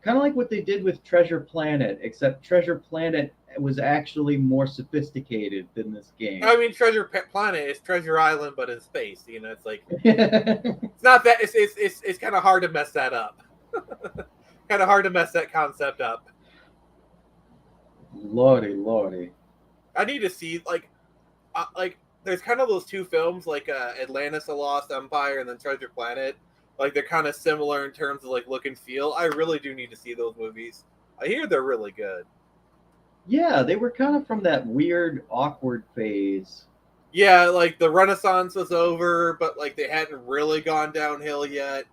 what they did with Treasure Planet, except Treasure Planet was actually more sophisticated than this game. I mean, Planet is Treasure Island, but in space. You know, it's like it's not that it's kind of hard to mess that up. Kind of hard to mess that concept up. Lordy, lordy. I need to see like there's kind of those two films like Atlantis: A Lost Empire and then Treasure Planet. Like they're kind of similar in terms of like look and feel. I really do need to see those movies. I hear they're really good. Yeah, they were kind of from that weird, awkward phase. Yeah, like the Renaissance was over, but like they hadn't really gone downhill yet.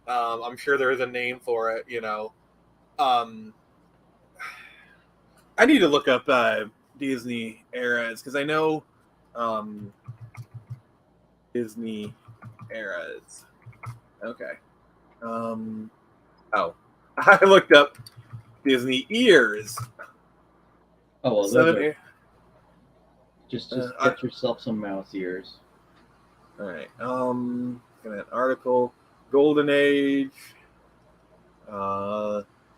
I'm sure there is a name for it, you know. Um, I need to look up Disney eras because I know um, Disney eras. Okay. Oh, I looked up Disney ears. Oh well, those Seven. are just get yourself some mouse ears. All right. Got an article. Golden Age.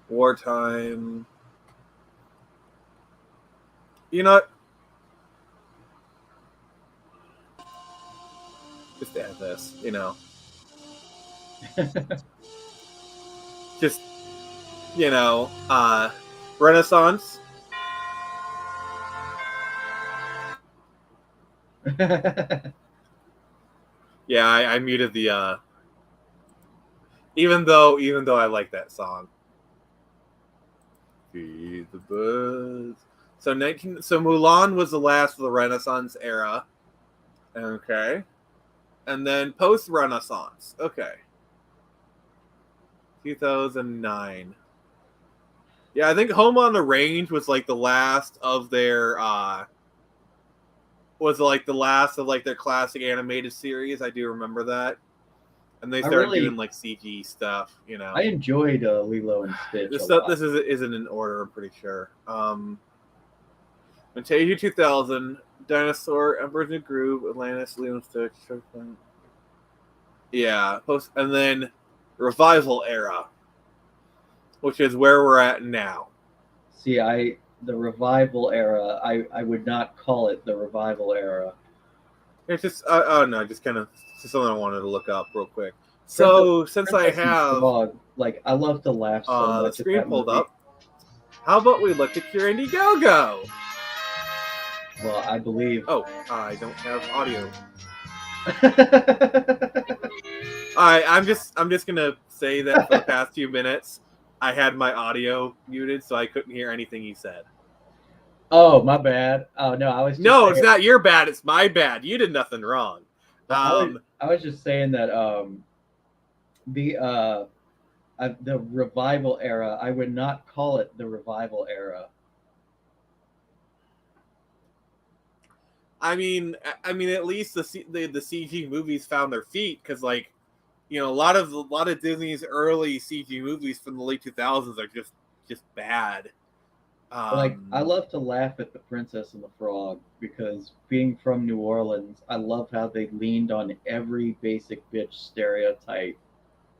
Wartime. You know what? Just add this. You know. Just Renaissance. Yeah, I muted the even though I like that song. Feed the birds. So Mulan was the last of the Renaissance era. Okay. And then post Renaissance. Okay. 2009. Yeah, I think Home on the Range was like the last of their their classic animated series. I do remember that. And they started doing like CG stuff, you know. I enjoyed Lilo and Stitch. This isn't in order, I'm pretty sure. Fantasia 2000, Dinosaur, Emperor's New Groove, Atlantis, Lilo and Stitch. Yeah, and then Revival era, which is where we're at now. See, the Revival era, I would not call it the Revival era. It's just just kind of something I wanted to look up real quick. So since I have like I love to laugh so much. The screen pulled up. How about we look at your Indiegogo? Well, I believe. Oh, I don't have audio. I'm just gonna say that for the past few minutes, I had my audio muted, so I couldn't hear anything he said. Oh, my bad. Oh no, I was. Just saying, it's not your bad. It's my bad. You did nothing wrong. I was just saying that the Revival era, I would not call it the Revival era. I mean, at least the CG movies found their feet because, like, a lot of Disney's early CG movies from the late 2000s are just bad. Like, I love to laugh at The Princess and the Frog because being from New Orleans, I love how they leaned on every basic bitch stereotype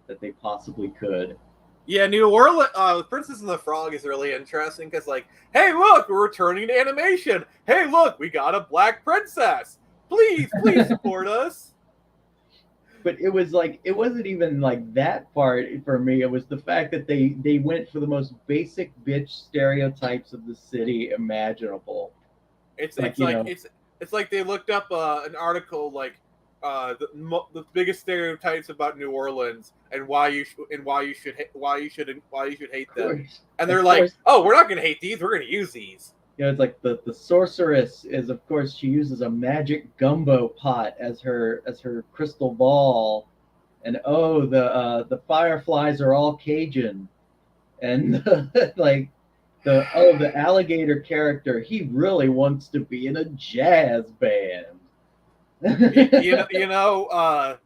that they possibly could. Yeah, New Orleans, Princess and the Frog is really interesting because, like, hey, look, we're returning to animation. Hey, look, we got a black princess. Please support us. But it was like, it wasn't even like that part for me. It was the fact that they went for the most basic bitch stereotypes of the city imaginable. Like, It's like they looked up an article like the biggest stereotypes about New Orleans and why you should hate them, and they're of like, course, oh, we're not gonna hate these, we're gonna use these. it's like the sorceress is, of course, she uses a magic gumbo pot as her crystal ball, and oh, the fireflies are all Cajun, and like the alligator character, he really wants to be in a jazz band. You know,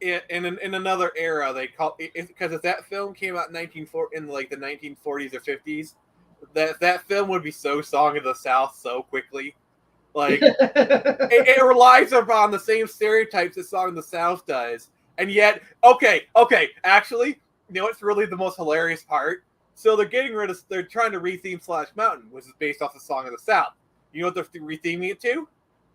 in another era, they call it because if that film came out in like the 1940s or 50s, that film would be so Song of the South so quickly. Like it relies upon the same stereotypes that Song of the South does, and yet okay, actually, you know what's really the most hilarious part? So they're trying to retheme Slash Mountain, which is based off the Song of the South. You know what they're retheming it to?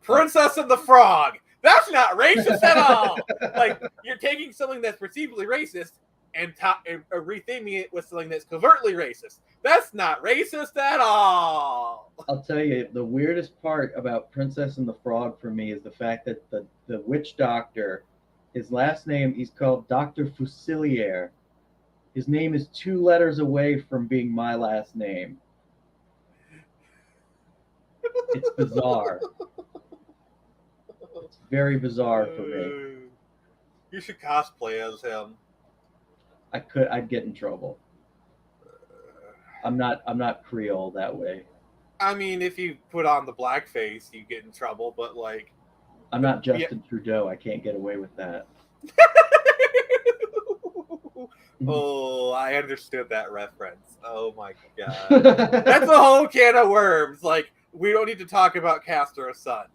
Princess and the Frog. That's not racist at all. Like, you're taking something that's perceivably racist and retheming it with something that's covertly racist. That's not racist at all. I'll tell you, the weirdest part about Princess and the Frog for me is the fact that the witch doctor, his last name, he's called Dr. Fusilier. His name is 2 letters away from being my last name. It's bizarre. It's very bizarre for me. You should cosplay as him. I'd get in trouble. I'm not Creole that way. I mean, if you put on the blackface, you get in trouble, but like, I'm not Justin Trudeau. I can't get away with that. Oh, I understood that reference. Oh my god. That's a whole can of worms. Like, we don't need to talk about Castor Son.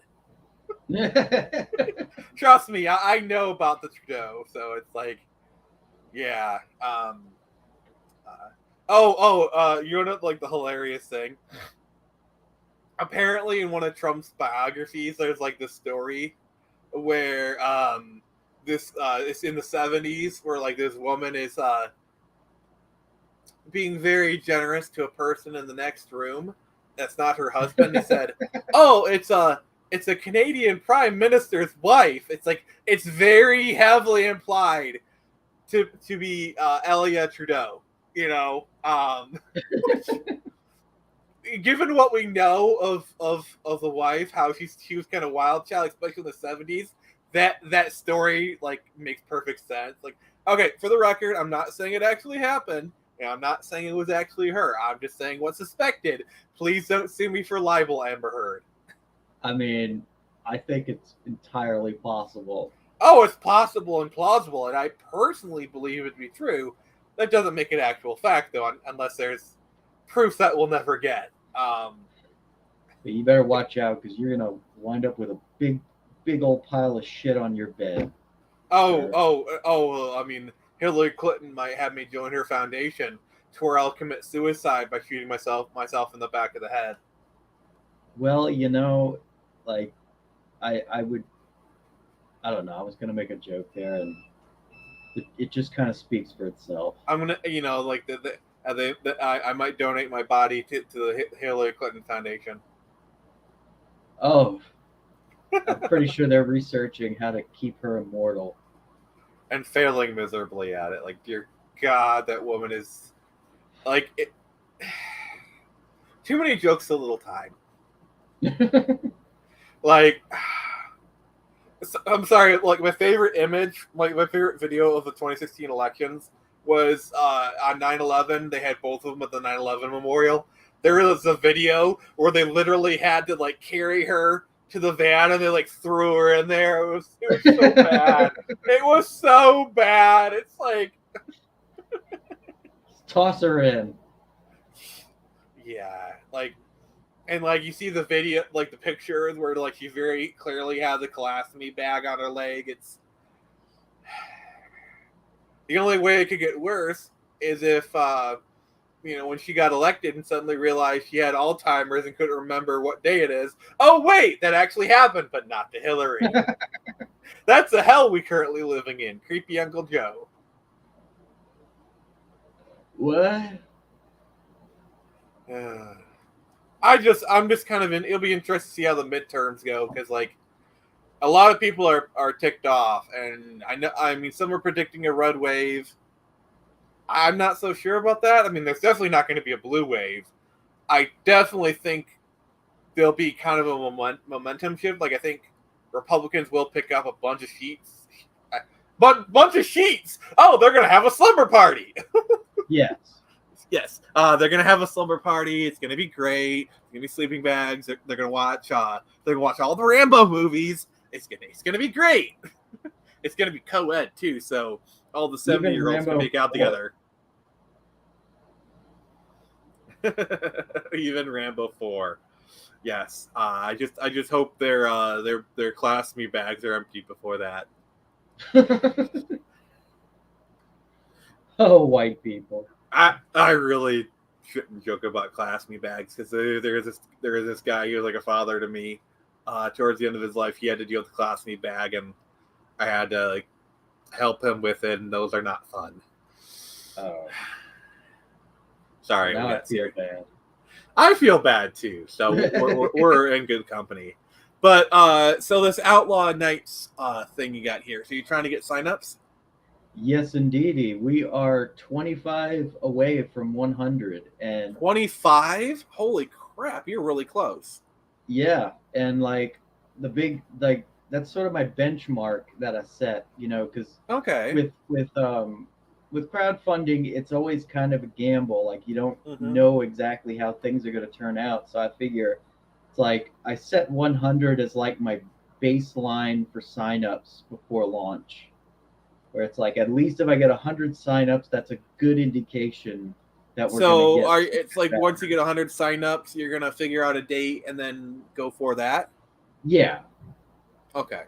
Trust me, I know about the Trudeau, so it's like, yeah. You know, like, the hilarious thing? Apparently, in one of Trump's biographies, there's like this story where it's in the 70s, where like this woman is being very generous to a person in the next room that's not her husband. He said, "Oh, it's a Canadian Prime Minister's wife." It's like, it's very heavily implied to be Elia Trudeau. You know, given what we know of the wife, how she was kind of wild child, especially in the 70s. That story like makes perfect sense. Like, okay, for the record, I'm not saying it actually happened, and I'm not saying it was actually her. I'm just saying what's suspected. Please don't sue me for libel, Amber Heard. I mean, I think it's entirely possible. Oh, it's possible and plausible, and I personally believe it to be true. That doesn't make it actual fact, though, unless there's proof that we'll never get. But you better watch out, because you're gonna wind up with a big old pile of shit on your bed. I mean, Hillary Clinton might have me join her foundation to where I'll commit suicide by shooting myself in the back of the head. Well, you know, like, I don't know. I was gonna make a joke there, and it just kind of speaks for itself. I'm gonna, like I might donate my body to the Hillary Clinton Foundation. Oh, I'm pretty sure they're researching how to keep her immortal. And failing miserably at it. Like, dear God, that woman is like too many jokes, so little time. Like, I'm sorry. Like, my favorite image, like my favorite video of the 2016 elections was on 9/11. They had both of them at the 9/11 memorial. There was a video where they literally had to like carry her to the van and they like threw her in there. It was so bad. It was so bad. It's like, Toss her in. yeah, like, and like you see the video, like the pictures where like she very clearly has a colostomy bag on her leg. It's the only way it could get worse is if when she got elected and suddenly realized she had Alzheimer's and couldn't remember what day it is. Oh wait, that actually happened, but not to Hillary. That's the hell we currently living in. Creepy Uncle Joe. What? I'm just kind of in. It'll be interesting to see how the midterms go because like a lot of people are ticked off, and I mean, some are predicting a red wave. I'm not so sure about that. I mean, there's definitely not going to be a blue wave. I definitely think there'll be kind of a momentum shift. Like I think Republicans will pick up a bunch of seats. But bunch of sheets. Oh, they're gonna have a slumber party. Yes. Yes, they're gonna have a slumber party. It's gonna be great. It's gonna be sleeping bags. They're gonna watch. They're gonna watch all the Rambo movies. It's gonna be great. It's gonna be co-ed too. So all the 70-year-olds can make out together. Even Rambo 4. Yes. I just hope their colostomy bags are empty before that. Oh, white people. I really shouldn't joke about colostomy bags because there is this guy. He was like a father to me. Towards the end of his life, he had to deal with the colostomy bag, and I had to like help him with it. And those are not fun. Oh, sorry. now I feel bad. I feel bad too. So we're in good company. But so this Outlaw Nights thing you got here. So you're trying to get signups? Yes, indeedy. We are 25 away from 100, and 25. Holy crap! You're really close. yeah, and like the big like that's sort of my benchmark that I set. Because Okay. with crowdfunding, it's always kind of a gamble. Like you don't know exactly how things are going to turn out. So I figure it's like I set 100 as like my baseline for signups before launch, where it's like at least if I get 100 signups, that's a good indication that we're going to get. It's like better. Once you get 100 signups, you're going to figure out a date and then go for that? Yeah. Okay.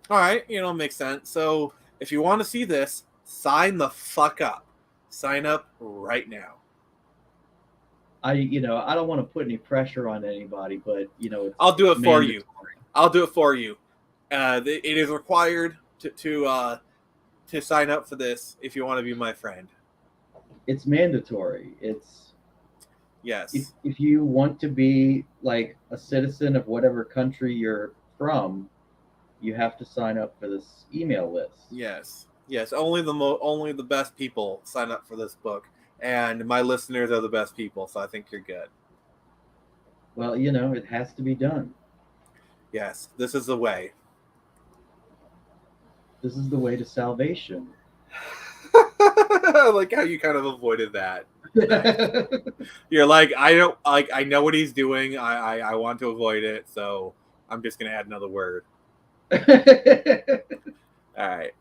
All right. Makes sense. So if you want to see this, sign the fuck up. Sign up right now. I don't want to put any pressure on anybody, but I'll do it for you. I'll do it for you. It is required to sign up for this if you want to be my friend. It's mandatory. Yes. If you want to be like a citizen of whatever country you're from, you have to sign up for this email list. Yes. Only the best people sign up for this book, and my listeners are the best people, so I think you're good. Well, it has to be done. Yes, this is the way. This is the way to salvation. I like how you kind of avoided that. You're like, I know what he's doing. I want to avoid it, so I'm just gonna add another word. All right.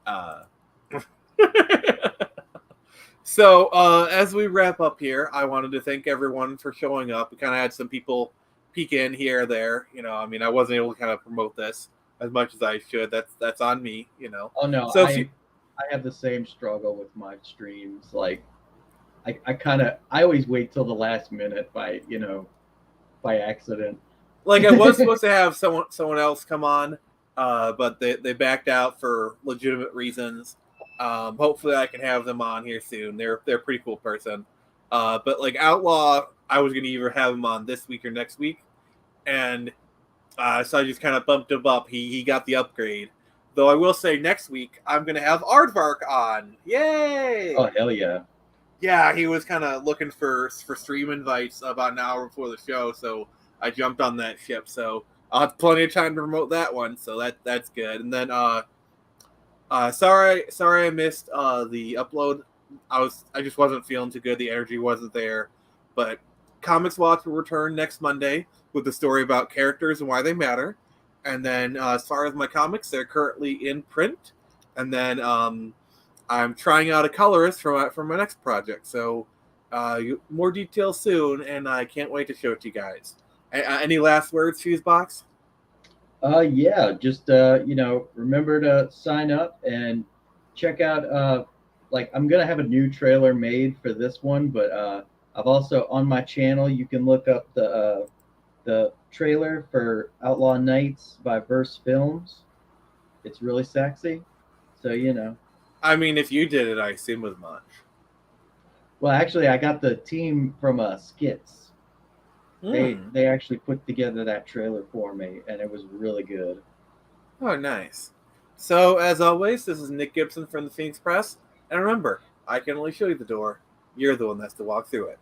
So as we wrap up here, I wanted to thank everyone for showing up. We kind of had some people peek in here or there. I wasn't able to kind of promote this as much as I should. That's on me. Oh no, so I have the same struggle with my streams. Like, I always wait till the last minute by accident. Like I was supposed to have someone else come on, but they backed out for legitimate reasons. Hopefully I can have them on here soon. They're a pretty cool person. But like Outlaw, I was gonna either have him on this week or next week, and so I just kind of bumped him up. He got the upgrade. Though I will say next week I'm gonna have Aardvark on. Yay! Oh hell yeah! Yeah, he was kind of looking for stream invites about an hour before the show, so I jumped on that ship. So I'll have plenty of time to promote that one. So that's good. And then sorry I missed the upload. I just wasn't feeling too good. The energy wasn't there. But Comics Watch will return next Monday with the story about characters and why they matter. And then as far as my comics, they're currently in print. And then I'm trying out a colorist for my next project. So more details soon, and I can't wait to show it to you guys. Any last words, Fusebox? Yeah, just remember to sign up and check out. Like, I'm gonna have a new trailer made for this one, but I've also on my channel. You can look up the trailer for Outlaw Nights by Verse Films. It's really sexy, so I mean, if you did it, I assume as much. Well, actually, I got the team from Skits. They actually put together that trailer for me, and it was really good. Oh, nice. So, as always, this is Nick Gibson from the Phoenix Press. And remember, I can only show you the door. You're the one that has to walk through it.